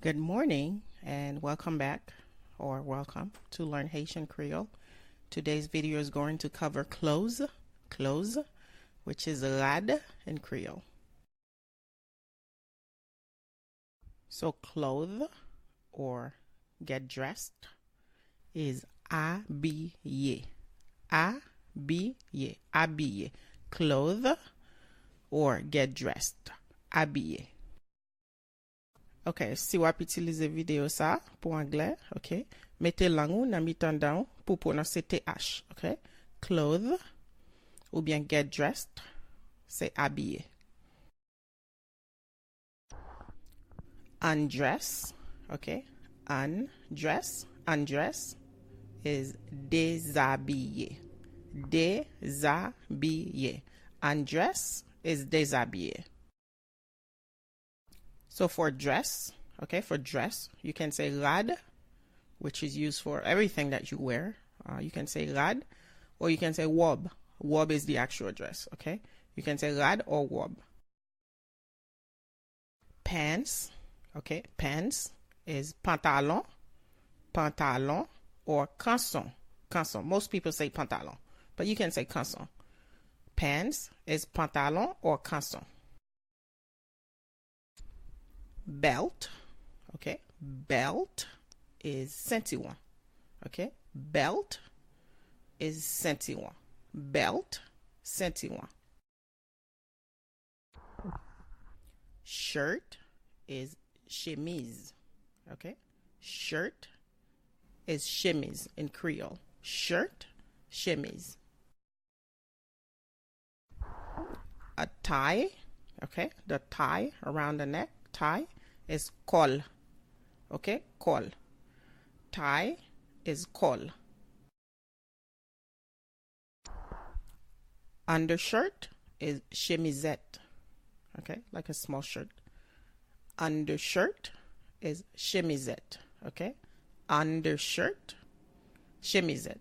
Good morning and welcome back or welcome to Learn Haitian Creole. Today's video is going to cover clothes, which is rad in Creole. So clothe or get dressed is Abiye. Abiye. Clothe or get dressed. Abiye. Ok, si wap itilize video sa pour anglais, ok, mettez langue nan mitan down pour prononcer TH, ok. Clothe ou bien get dressed, c'est habiller. Undress, ok. Undress is déshabiller. Déshabiller. Undress is déshabiller. So for dress, okay, for dress, you can say rad, which is used for everything that you wear. You can say rad, or you can say wob. Wob is the actual dress, okay? You can say rad or wob. Pants, okay, pants is pantalon, or kanson. Most people say pantalon, but you can say kanson. Pants is pantalon or kanson. Belt, okay, belt is Sentiwon, okay, belt is Sentiwon, belt, Sentiwon. Shirt is Chemiz, okay, shirt is Chemiz in Creole, shirt, Chemiz. A tie, okay, the tie around the neck, tie is col, okay, col. Tie is col. Undershirt is Chemizèt, okay, like a small shirt. Undershirt is Chemizèt, okay. Undershirt, Chemizèt.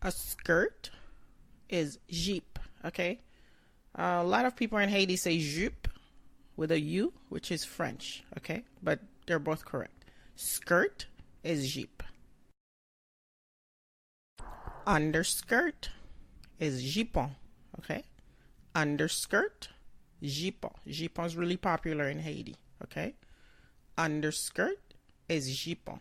A skirt is Jeep, okay. A lot of people in Haiti say jupe with a U, which is French, okay? But they're both correct. Skirt is Jeep. Underskirt is Jipon, okay? Underskirt, Jipon. Jipon is really popular in Haiti, okay? Underskirt is Jipon.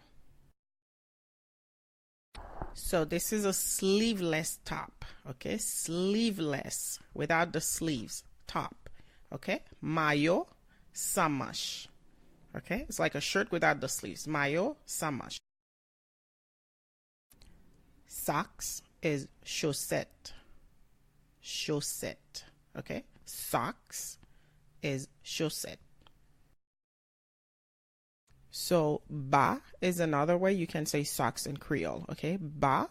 So this is a sleeveless top, okay? Sleeveless, without the sleeves, top, okay? Mayo, sans manch, okay? It's like a shirt without the sleeves. Mayo, sans manch. Socks is Chosèt, okay? Socks is Chosèt. So, bas is another way you can say socks in Creole, okay? Bas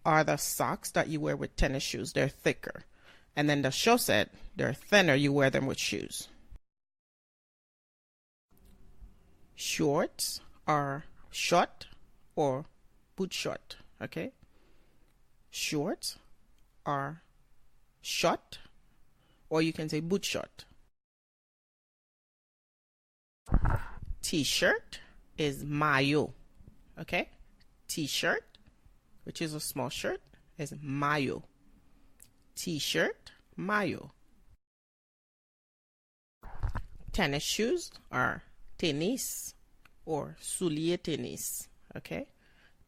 are the socks that you wear with tennis shoes. They're thicker. And then the chosèt, they're thinner. You wear them with shoes. Shorts are short or boot short, okay? Shorts are short, or you can say boot short. T-shirt is Mayo, okay? T-shirt, which is a small shirt, is Mayo. T-shirt, Mayo. Tennis shoes are tennis or soulier tennis, okay?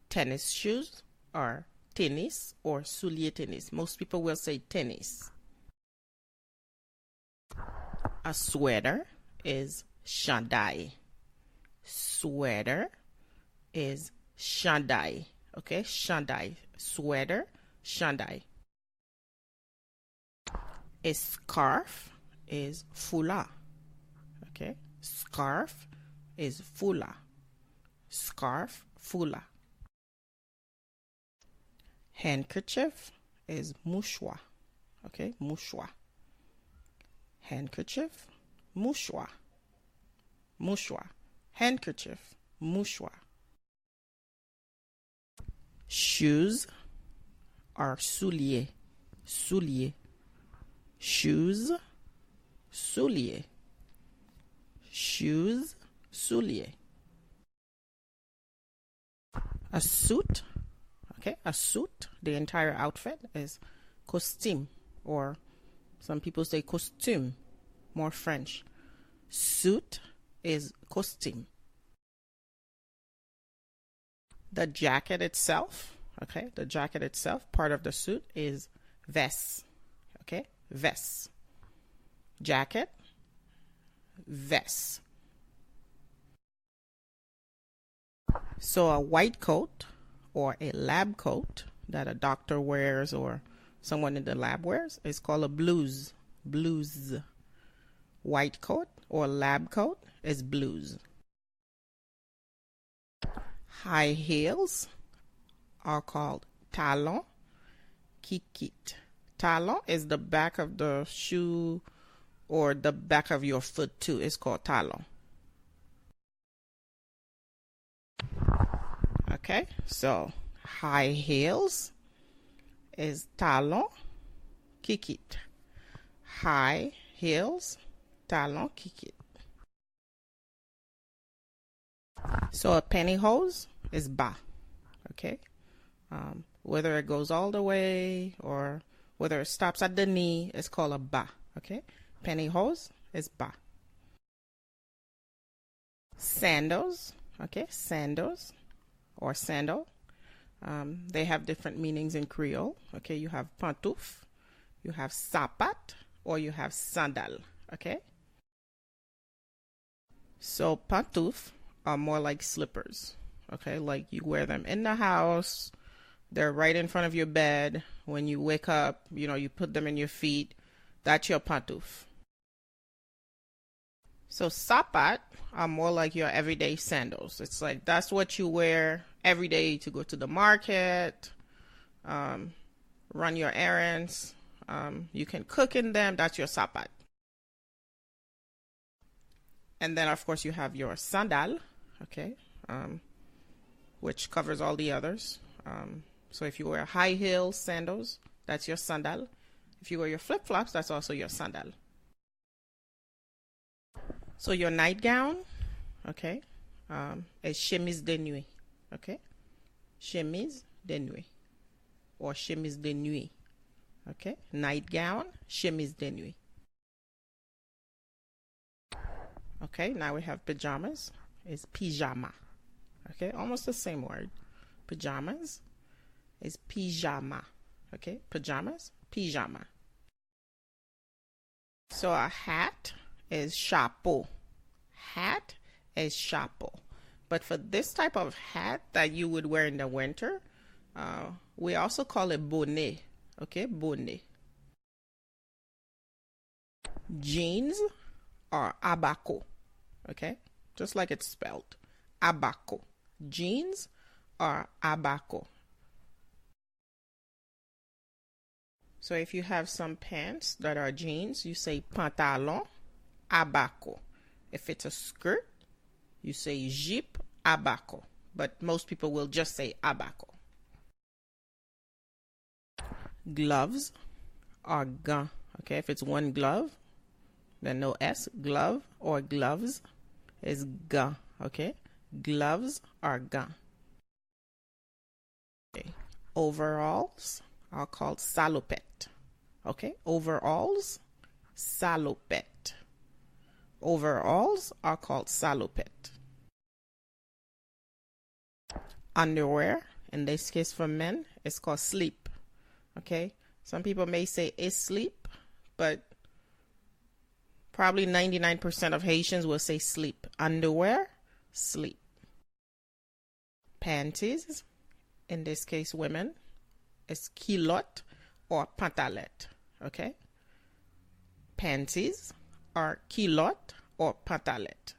Tennis shoes are tennis or soulier tennis. Most people will say tennis. A sweater is chandail. Sweater is chandail, okay? Chandail, sweater, chandail. A scarf is foulard, okay? Scarf is foulard. Scarf, foulard. Handkerchief is mouchoir, okay? Mouchoir. Handkerchief, mouchoir. Mouchoir. Handkerchief, mouchoir. Shoes are soulier. Shoes, soulier. shoes, soulier. A suit, okay, a suit, the entire outfit is costume, or some people say costume, more French. Suit is costume. The jacket itself, okay, the jacket itself, part of the suit is vest, okay, vest. Jacket, vest. So a white coat or a lab coat that a doctor wears or someone in the lab wears is called a blouse. Blouse. White coat or lab coat is blouse. High heels are called talon, kikit. Talon is the back of the shoe or the back of your foot too. It's called talon. Okay, so high heels is talon, kikit. High heels, talon, kikit. So a pantyhose is bas, okay? Whether it goes all the way or whether it stops at the knee, it's called a bas, okay? Pantyhose is bas. Sandals, okay? Sandals or sandal. They have different meanings in Creole. Okay, you have pantouf, you have sapat, or you have sandal. Okay, so pantouf are more like slippers. Okay, like you wear them in the house. They're right in front of your bed. When you wake up, you know, you put them in your feet. That's your pantouf. So sapat are more like your everyday sandals. It's like that's what you wear every day to go to the market, run your errands. You can cook in them. That's your sapat. And then, of course, you have your sandal, okay, which covers all the others. So if you wear high heel sandals, that's your sandal. If you wear your flip-flops, that's also your sandal. So your nightgown, okay, is chemise de nuit, okay? Chemise de nuit or chemise de nuit, okay? Nightgown, chemise de nuit. Okay, now we have pajamas, is pyjama, okay? Almost the same word. Pajamas is pyjama, okay? Pajamas, pyjama. So a hat is chapeau. Hat is chapeau. But for this type of hat that you would wear in the winter, we also call it bonnet. Okay, bonnet. Jeans are abaco. Okay, just like it's spelled. Abaco. Jeans are abaco. So if you have some pants that are jeans, you say pantalon abaco. If it's a skirt, you say jupe abaco. But most people will just say abaco. Gloves are gants. Okay, if it's one glove, then no S. Glove or gloves is gants. Okay, gloves are gants. Okay. Overalls are called salopette. Okay, overalls, salopette. Overalls are called salopette. Underwear, in this case for men, is called sleep. Okay, some people may say is sleep, but probably 99% of Haitians will say sleep. Underwear, sleep. Panties, in this case women, is culotte or pantalette. Okay, panties are culotte or pantalette.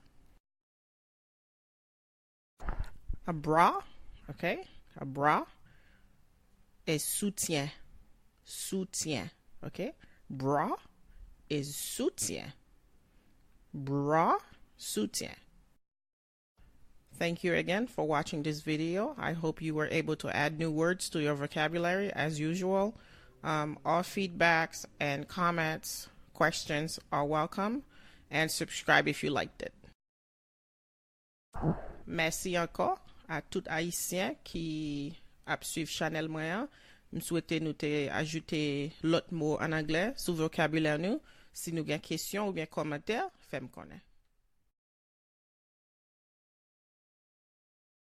A bra, okay, a bra is soutien. Soutien, okay, bra is soutien. Bra, soutien. Thank you again for watching this video. I hope you were able to add new words to your vocabulary as usual. All feedbacks and comments, questions are welcome, and subscribe if you liked it. Merci encore à tout Haïtien qui a suivi Chanel moyen. Je souhaite nous ajouter l'autre mot en anglais sous vocabulaire nous. Si nous avons question ou bien commentaire, faites-moi connaître.